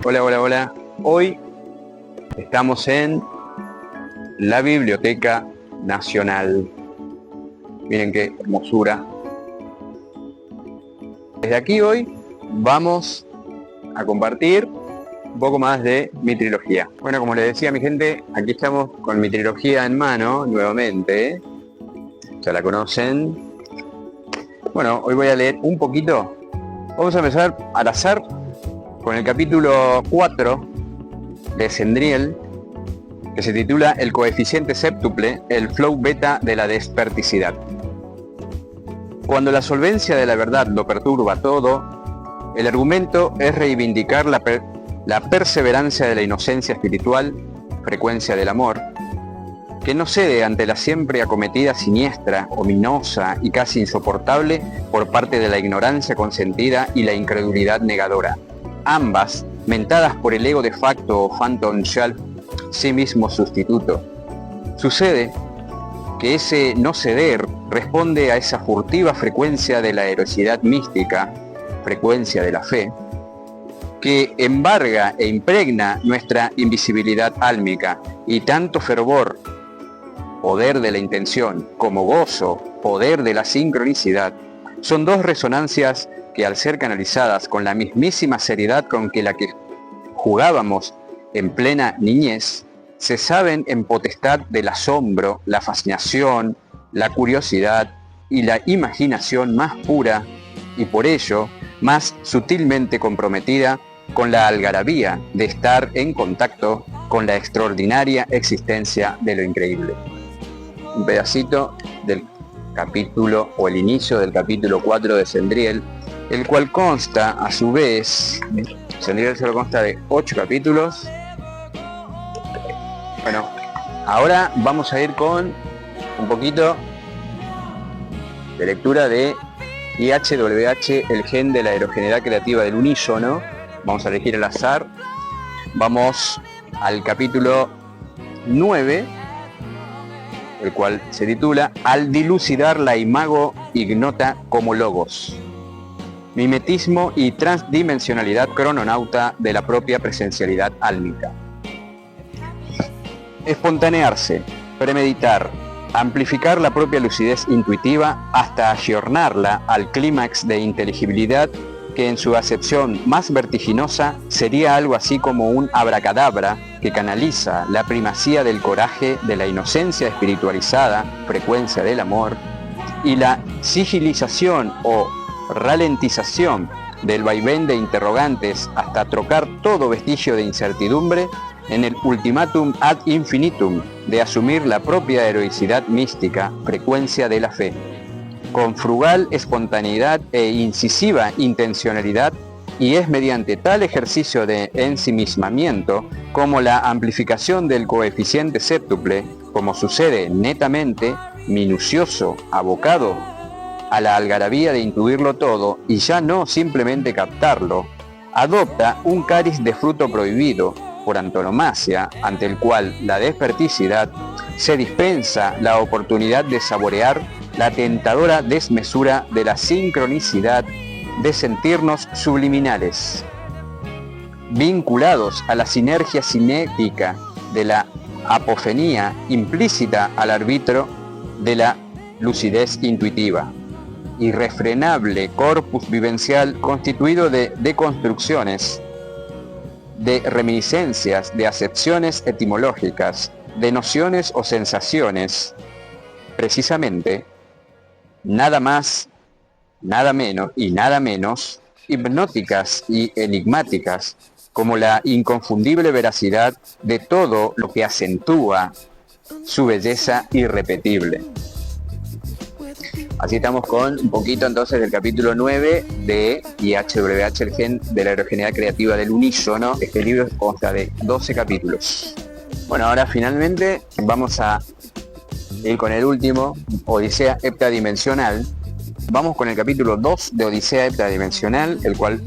Hola, hola, hola. Hoy estamos en la Biblioteca Nacional. Miren qué hermosura. Desde aquí hoy vamos a compartir un poco más de mi trilogía. Bueno, como les decía mi gente, aquí estamos con mi trilogía en mano nuevamente. Ya la conocen. Bueno, hoy voy a leer un poquito. Vamos a empezar al azar con el capítulo 4 de Zendriel, que se titula El coeficiente séptuple, el flow beta de la desperticidad. Cuando la solvencia de la verdad lo perturba todo, el argumento es reivindicar la perseverancia de la inocencia espiritual, frecuencia del amor, que no cede ante la siempre acometida siniestra, ominosa y casi insoportable por parte de la ignorancia consentida y la incredulidad negadora, ambas mentadas por el ego de facto o phantom self, sí mismo sustituto. Sucede que ese no ceder responde a esa furtiva frecuencia de la heroicidad mística, frecuencia de la fe, que embarga e impregna nuestra invisibilidad álmica, y tanto fervor, poder de la intención, como gozo, poder de la sincronicidad, son dos resonancias que al ser canalizadas con la mismísima seriedad con que la que jugábamos en plena niñez, se saben en potestad del asombro, la fascinación, la curiosidad y la imaginación más pura, y por ello más sutilmente comprometida con la algarabía de estar en contacto con la extraordinaria existencia de lo increíble. Un pedacito del capítulo, o el inicio del capítulo 4 de Zendriel, el cual consta a su vez, Zendriel solo consta de 8 capítulos. Bueno, ahora vamos a ir con un poquito de lectura de IHWH, el gen de la aerogeneidad creativa del unísono. Vamos a elegir al azar. Vamos al capítulo 9, el cual se titula Al dilucidar la imago ignota como logos. Mimetismo y transdimensionalidad crononauta de la propia presencialidad álmica. Espontanearse, premeditar, amplificar la propia lucidez intuitiva hasta ayornarla al clímax de inteligibilidad que en su acepción más vertiginosa sería algo así como un abracadabra que canaliza la primacía del coraje, de la inocencia espiritualizada, frecuencia del amor, y la sigilización o ralentización del vaivén de interrogantes hasta trocar todo vestigio de incertidumbre en el ultimátum ad infinitum de asumir la propia heroicidad mística, frecuencia de la fe, con frugal espontaneidad e incisiva intencionalidad, y es mediante tal ejercicio de ensimismamiento como la amplificación del coeficiente séptuple, como sucede netamente, minucioso, abocado a la algarabía de intuirlo todo y ya no simplemente captarlo, adopta un cariz de fruto prohibido por antonomasia, ante el cual la desperticidad se dispensa la oportunidad de saborear la tentadora desmesura de la sincronicidad, de sentirnos subliminales, vinculados a la sinergia cinética de la apofenía implícita al arbitro de la lucidez intuitiva, irrefrenable corpus vivencial constituido de deconstrucciones, de reminiscencias, de acepciones etimológicas, de nociones o sensaciones, precisamente, nada más, nada menos y nada menos, hipnóticas y enigmáticas, como la inconfundible veracidad de todo lo que acentúa su belleza irrepetible. Así estamos con un poquito entonces del capítulo 9 de IHWH, el gen de la aerogeneidad creativa del unísono. Este libro consta de 12 capítulos. Bueno, ahora finalmente vamos a ir con el último, Odisea heptadimensional. Vamos con el capítulo 2 de Odisea heptadimensional, el cual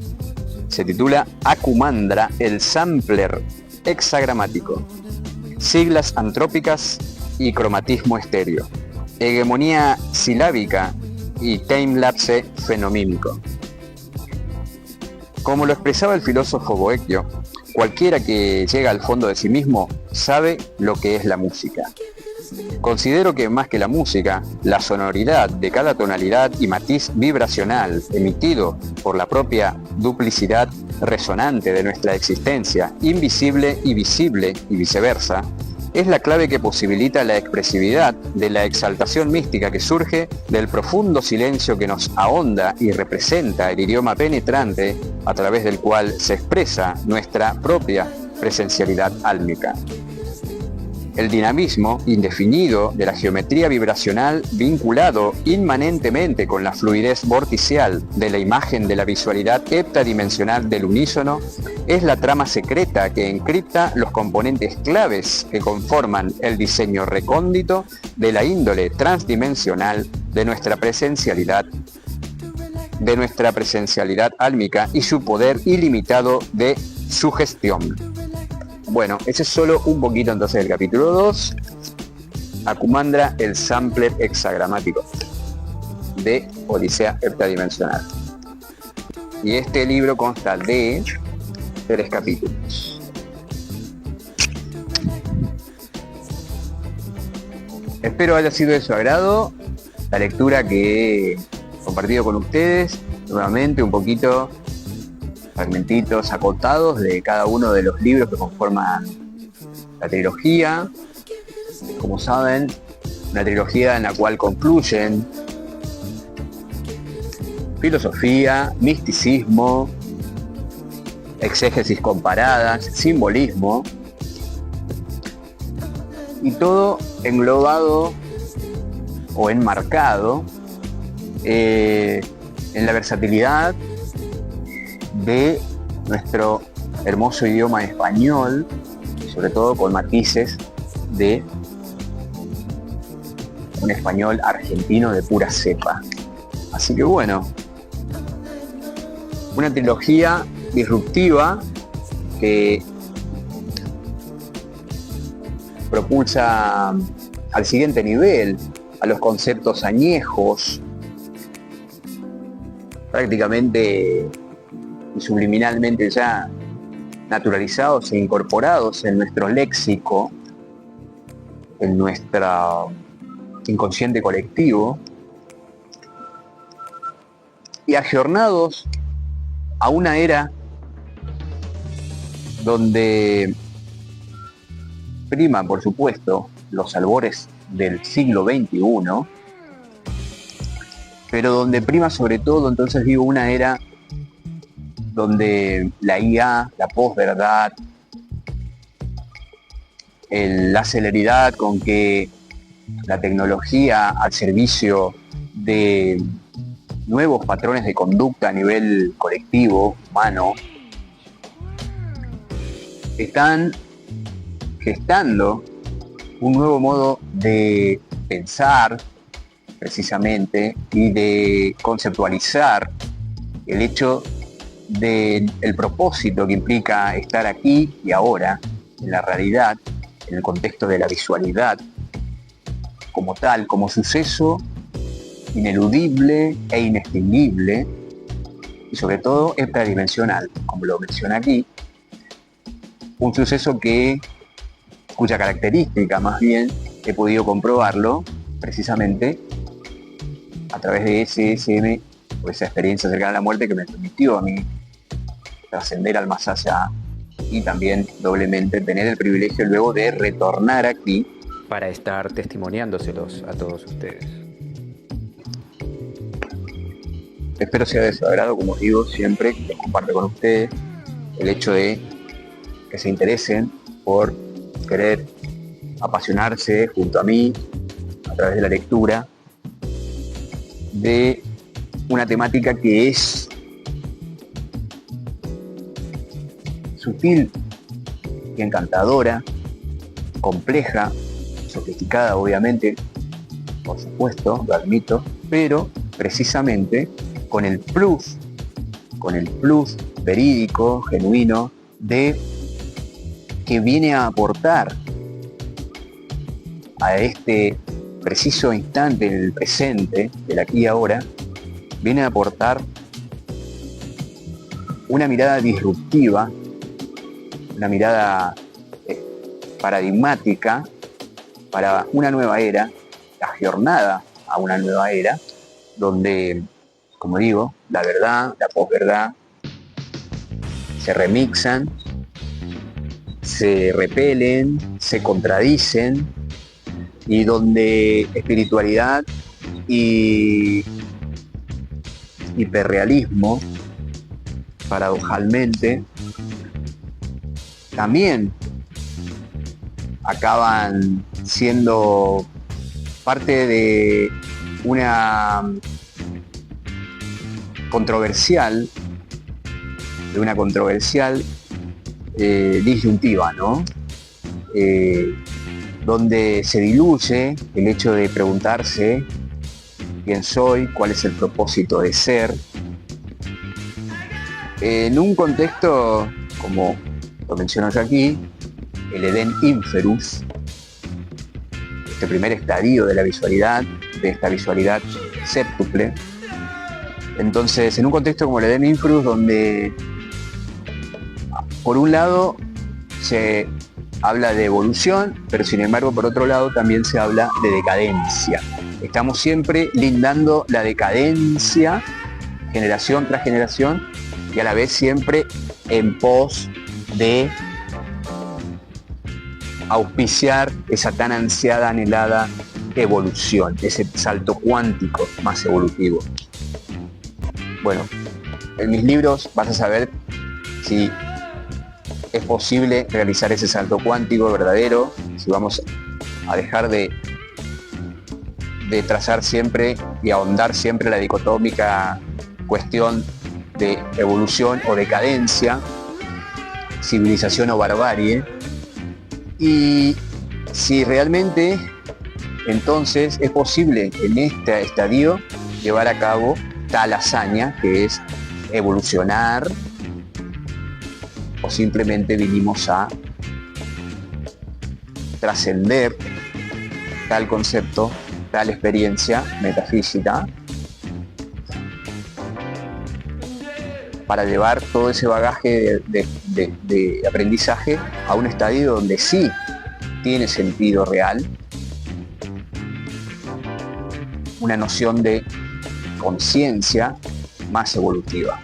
se titula Akumandra, el sampler hexagramático. Siglas antrópicas y cromatismo estéreo, hegemonía silábica y timelapse fenomímico. Como lo expresaba el filósofo Boecchio, cualquiera que llega al fondo de sí mismo sabe lo que es la música. Considero que más que la música, la sonoridad de cada tonalidad y matiz vibracional emitido por la propia duplicidad resonante de nuestra existencia, invisible y visible y viceversa, es la clave que posibilita la expresividad de la exaltación mística que surge del profundo silencio que nos ahonda y representa el idioma penetrante a través del cual se expresa nuestra propia presencialidad álmica. El dinamismo indefinido de la geometría vibracional vinculado inmanentemente con la fluidez vorticial de la imagen de la visualidad heptadimensional del unísono es la trama secreta que encripta los componentes claves que conforman el diseño recóndito de la índole transdimensional de nuestra presencialidad álmica y su poder ilimitado de sugestión. Bueno, ese es solo un poquito entonces del capítulo 2, Akumandra, el sampler hexagramático de Odisea heptadimensional. Y este libro consta de 3 capítulos. Espero haya sido de su agrado la lectura que he compartido con ustedes. Nuevamente un poquito fragmentitos acotados de cada uno de los libros que conforman la trilogía. Como saben, una trilogía en la cual concluyen filosofía, misticismo, exégesis comparadas, simbolismo, y todo englobado o enmarcado en la versatilidad de nuestro hermoso idioma español, sobre todo con matices de un español argentino de pura cepa. Así que bueno, una trilogía disruptiva que propulsa al siguiente nivel a los conceptos añejos, prácticamente y subliminalmente ya naturalizados e incorporados en nuestro léxico, en nuestro inconsciente colectivo, y ayornados a una era donde prima, por supuesto, los albores del siglo XXI, pero donde prima sobre todo, entonces digo, una era donde la IA, la posverdad, la celeridad con que la tecnología al servicio de nuevos patrones de conducta a nivel colectivo, humano, están gestando un nuevo modo de pensar, precisamente, y de conceptualizar el hecho del propósito que implica estar aquí y ahora, en la realidad, en el contexto de la visualidad, como tal, como suceso ineludible e inextinguible, y sobre todo heptadimensional, como lo menciona aquí, un suceso cuya característica, más bien, he podido comprobarlo precisamente a través de SSM, o esa experiencia cercana a la muerte que me permitió a mí trascender al más allá y también doblemente tener el privilegio luego de retornar aquí para estar testimoniándoselos a todos ustedes. Espero sea de su agrado, como digo, siempre que lo comparto con ustedes, el hecho de que se interesen por querer apasionarse junto a mí a través de la lectura de una temática que es sutil y encantadora, compleja, sofisticada obviamente, por supuesto, lo admito, pero precisamente con el plus verídico, genuino, de que viene a aportar a este preciso instante, en el presente, del aquí y ahora, viene a aportar una mirada disruptiva, una mirada paradigmática para una nueva era, la jornada a una nueva era, donde, como digo, la verdad, la posverdad, se remixan, se repelen, se contradicen, y donde espiritualidad y hiperrealismo, paradojalmente, también acaban siendo parte de una controversial disyuntiva, ¿no? Donde se diluye el hecho de preguntarse quién soy, cuál es el propósito de ser, en un contexto, como lo menciono yo aquí, el Edén Inferus, este primer estadio de la visualidad, de esta visualidad séptuple. Entonces, en un contexto como el Edén Inferus, donde por un lado se habla de evolución, pero sin embargo por otro lado también se habla de decadencia. Estamos siempre lindando la decadencia, generación tras generación, y a la vez siempre en pos de auspiciar esa tan ansiada, anhelada evolución, ese salto cuántico más evolutivo. Bueno, en mis libros vas a saber si es posible realizar ese salto cuántico verdadero, si vamos a dejar de trazar siempre y ahondar siempre la dicotómica cuestión de evolución o decadencia, civilización o barbarie, y si realmente entonces es posible en este estadio llevar a cabo tal hazaña que es evolucionar, o simplemente vinimos a trascender tal concepto, tal experiencia metafísica, para llevar todo ese bagaje de aprendizaje a un estadio donde sí tiene sentido real, una noción de conciencia más evolutiva,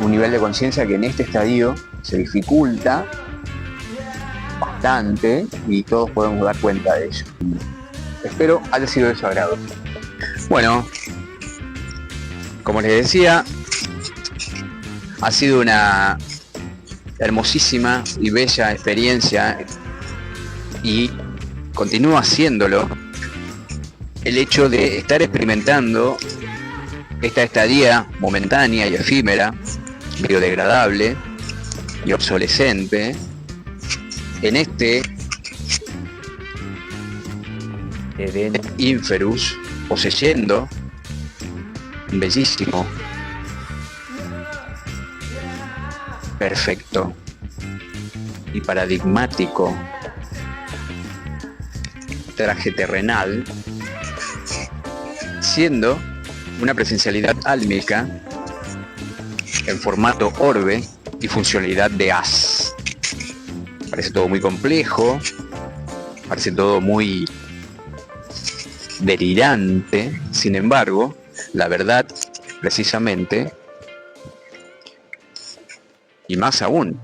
un nivel de conciencia que en este estadio se dificulta bastante y todos podemos dar cuenta de ello. Espero haya sido de su agrado. Bueno, como les decía, ha sido una hermosísima y bella experiencia, y continúa haciéndolo, el hecho de estar experimentando esta estadía momentánea y efímera, biodegradable y obsolescente, en este Edén Inferus, poseyendo un bellísimo, perfecto y paradigmático traje terrenal, siendo una presencialidad álmica en formato orbe y funcionalidad de haz. Parece todo muy complejo, parece todo muy delirante. Sin embargo, la verdad, precisamente, y más aún,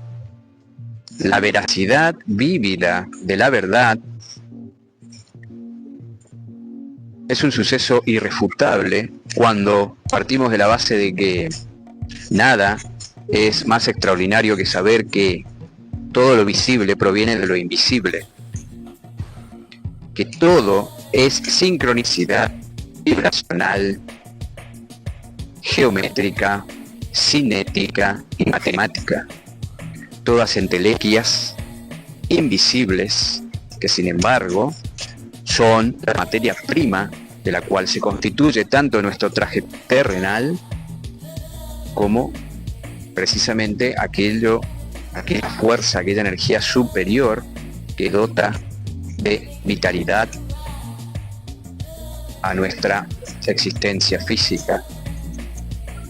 la veracidad vívida de la verdad es un suceso irrefutable cuando partimos de la base de que nada es más extraordinario que saber que todo lo visible proviene de lo invisible, que todo es sincronicidad vibracional, geométrica, cinética y matemática, todas entelequias invisibles que sin embargo son la materia prima de la cual se constituye tanto nuestro traje terrenal como precisamente aquella fuerza, aquella energía superior que dota de vitalidad a nuestra existencia física.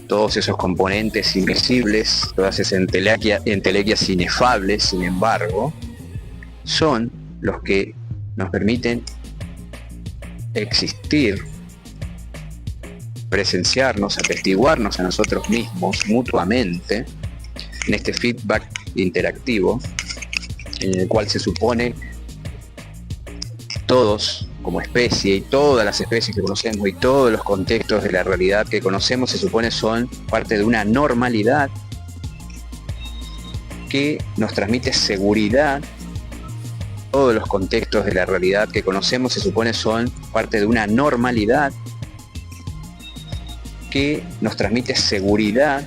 Todos esos componentes invisibles, todas esas entelequias inefables, sin embargo, son los que nos permiten existir, presenciarnos, atestiguarnos a nosotros mismos mutuamente en este feedback interactivo en el cual se supone todos como especie y todas las especies que conocemos y todos los contextos de la realidad que conocemos se supone son parte de una normalidad que nos transmite seguridad. Todos los contextos de la realidad que conocemos se supone son parte de una normalidad que nos transmite seguridad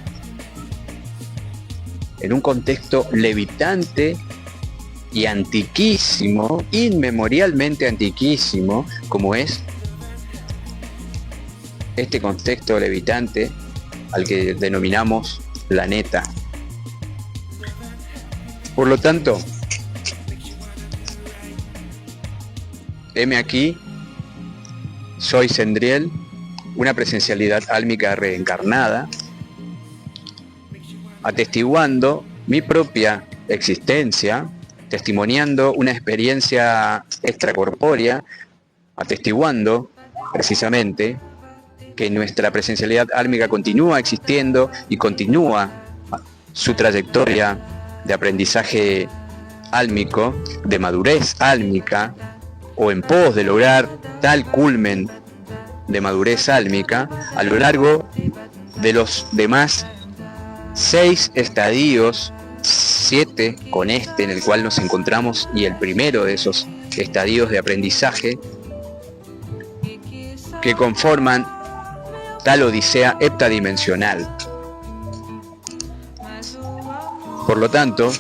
en un contexto levitante y antiquísimo, inmemorialmente antiquísimo, como es este contexto levitante al que denominamos planeta. Por lo tanto, heme aquí, soy Sendriel, una presencialidad álmica reencarnada, atestiguando mi propia existencia, testimoniando una experiencia extracorpórea, atestiguando precisamente que nuestra presencialidad álmica continúa existiendo y continúa su trayectoria de aprendizaje álmico, de madurez álmica, o en pos de lograr tal culmen de madurez álmica a lo largo de los demás 6 estadios, 7 con este en el cual nos encontramos, y el primero de esos estadios de aprendizaje que conforman tal odisea heptadimensional. Por lo tanto,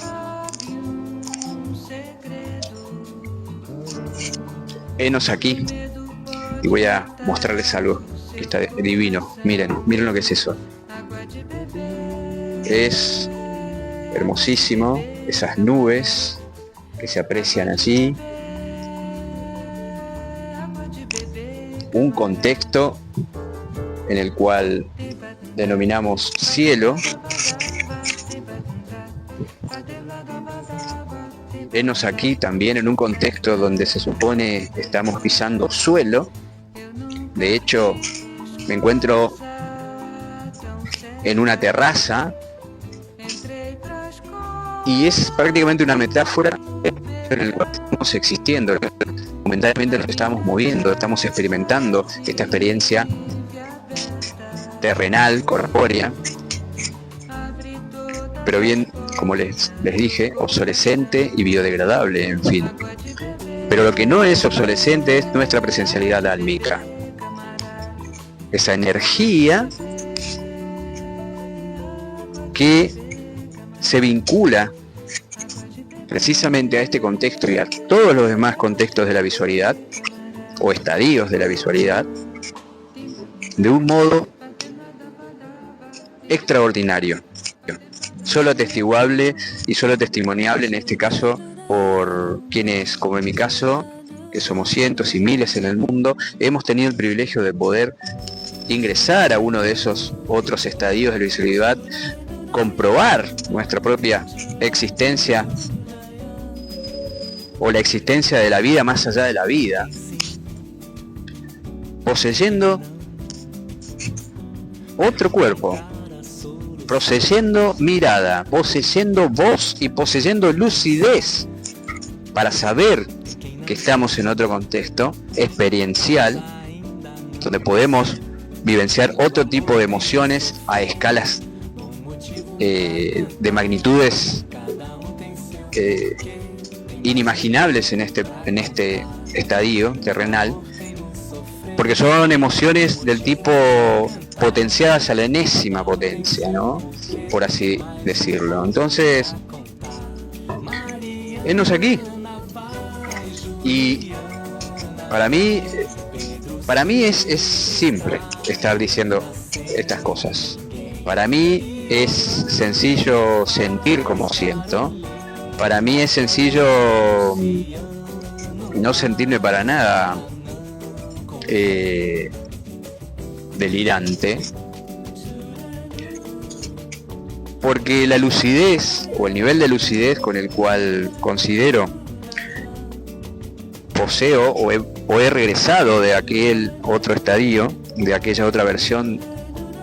henos aquí y voy a mostrarles algo que está divino. Miren lo que es eso. Es hermosísimo, esas nubes que se aprecian allí, un contexto en el cual denominamos cielo. Henos aquí también en un contexto donde se supone estamos pisando suelo. De hecho, me encuentro en una terraza y es prácticamente una metáfora en la cual estamos existiendo. Momentáneamente nos estamos moviendo, estamos experimentando esta experiencia terrenal, corpórea, pero bien, como les dije, obsolescente y biodegradable, en fin. Pero lo que no es obsolescente es nuestra presencialidad álmica. Esa energía que se vincula precisamente a este contexto y a todos los demás contextos de la visualidad o estadios de la visualidad de un modo extraordinario, solo atestiguable y solo testimoniable en este caso por quienes, como en mi caso, que somos cientos y miles en el mundo, hemos tenido el privilegio de poder ingresar a uno de esos otros estadios de la visualidad, comprobar nuestra propia existencia o la existencia de la vida más allá de la vida, poseyendo otro cuerpo, poseyendo mirada, poseyendo voz y poseyendo lucidez para saber que estamos en otro contexto experiencial donde podemos vivenciar otro tipo de emociones a escalas de magnitudes inimaginables en este estadio terrenal, porque son emociones del tipo potenciadas a la enésima potencia, ¿no? Por así decirlo. Entonces, henos aquí. Y para mí es simple estar diciendo estas cosas. Para mí es sencillo sentir como siento. Para mí es sencillo no sentirme para nada delirante, porque la lucidez o el nivel de lucidez con el cual considero poseo o he regresado de aquel otro estadio, de aquella otra versión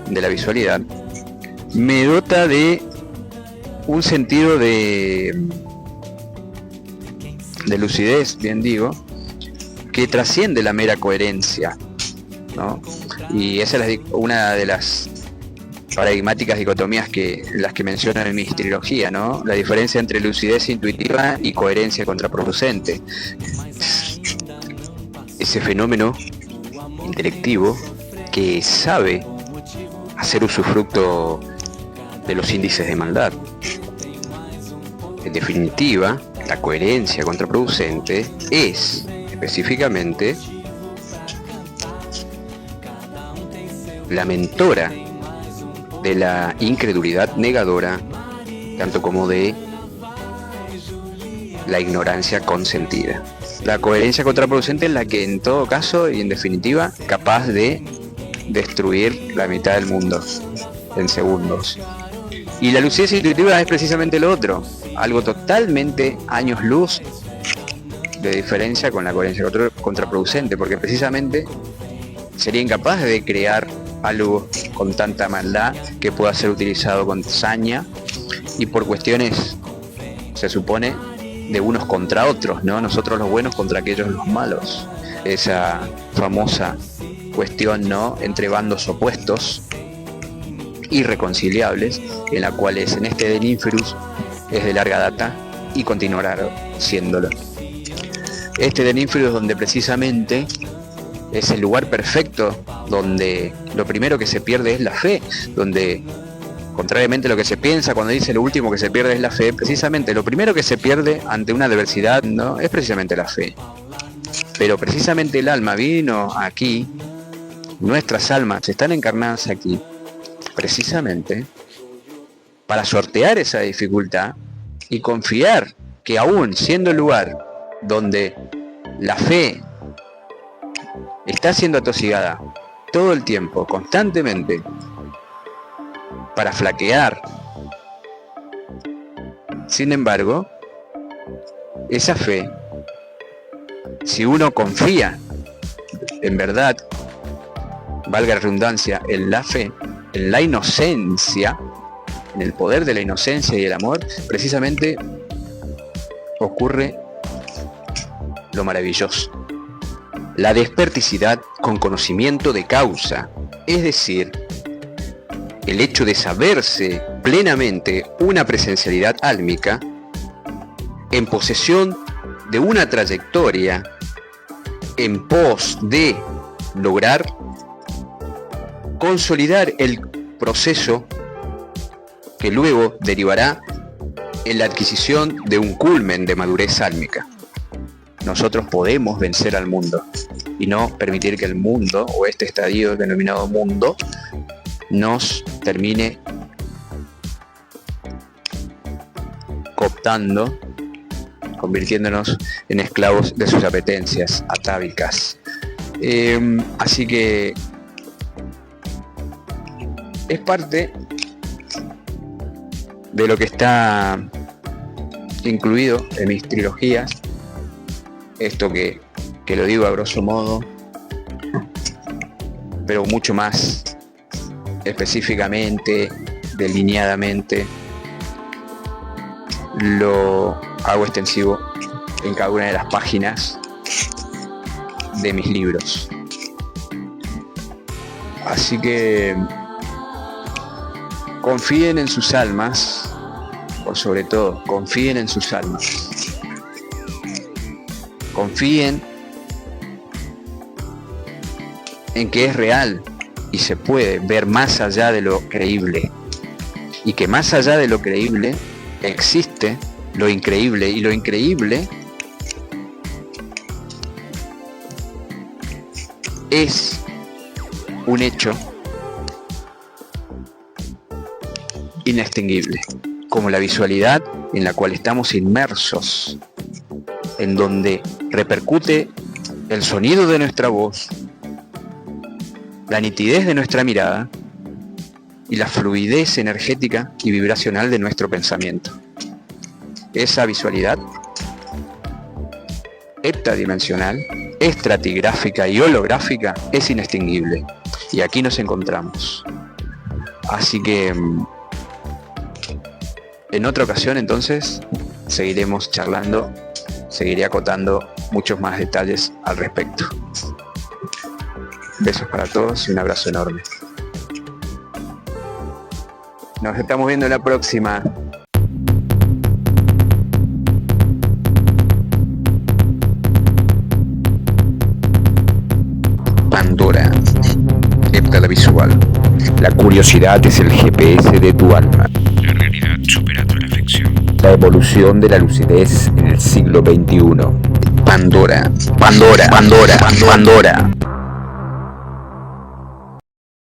de la visualidad, me dota de un sentido de lucidez, bien digo, que trasciende la mera coherencia, ¿no? Y esa es una de las paradigmáticas dicotomías las que mencionan en mi trilogía, ¿no? La diferencia entre lucidez intuitiva y coherencia contraproducente. Ese fenómeno intelectivo que sabe hacer usufructo de los índices de maldad. En definitiva, la coherencia contraproducente es específicamente la mentora de la incredulidad negadora, tanto como de la ignorancia consentida. La coherencia contraproducente es la que en todo caso y en definitiva capaz de destruir la mitad del mundo en segundos. Y la lucidez intuitiva es precisamente lo otro, algo totalmente años luz de diferencia con la coherencia contraproducente, porque precisamente sería incapaz de crear algo con tanta maldad que pueda ser utilizado con saña y por cuestiones, se supone, de unos contra otros, ¿no? Nosotros los buenos contra aquellos los malos. Esa famosa cuestión, ¿no?, entre bandos opuestos irreconciliables, en la cual en este de Ninferus es de larga data y continuará siéndolo. Este de Ninferus donde precisamente es el lugar perfecto donde lo primero que se pierde es la fe, donde contrariamente a lo que se piensa cuando dice lo último que se pierde es la fe, precisamente lo primero que se pierde ante una adversidad, ¿no?, es precisamente la fe. Pero precisamente el alma vino aquí, nuestras almas están encarnadas aquí, precisamente para sortear esa dificultad y confiar que aún siendo el lugar donde la fe está siendo atosigada todo el tiempo, constantemente, para flaquear, sin embargo, esa fe, si uno confía en verdad, valga la redundancia, en la fe, en la inocencia, en el poder de la inocencia y el amor, precisamente ocurre lo maravilloso. La desperticidad con conocimiento de causa, es decir, el hecho de saberse plenamente una presencialidad álmica en posesión de una trayectoria en pos de lograr consolidar el proceso que luego derivará en la adquisición de un culmen de madurez álmica. Nosotros podemos vencer al mundo y no permitir que el mundo, o este estadio denominado mundo, nos termine cooptando, convirtiéndonos en esclavos de sus apetencias atávicas. Así que es parte de lo que está incluido en mis trilogías, esto que lo digo a grosso modo, pero mucho más específicamente, delineadamente, lo hago extensivo en cada una de las páginas de mis libros. Así que confíen en sus almas, o sobre todo, confíen en sus almas. Confíen en que es real y se puede ver más allá de lo creíble. Y que más allá de lo creíble existe lo increíble. Y lo increíble es un hecho inextinguible, como la visualidad en la cual estamos inmersos, en donde repercute el sonido de nuestra voz, la nitidez de nuestra mirada y la fluidez energética y vibracional de nuestro pensamiento. Esa visualidad heptadimensional, estratigráfica y holográfica es inextinguible. Y aquí nos encontramos. Así que en otra ocasión entonces seguiremos charlando, seguiré acotando muchos más detalles al respecto. Besos para todos y un abrazo enorme. Nos estamos viendo en la próxima. Pandora, heptada visual. La curiosidad es el GPS de tu alma. La realidad supera tu reflexión. La evolución de la lucidez en el siglo XXI. Pandora, Pandora, Pandora, Pandora.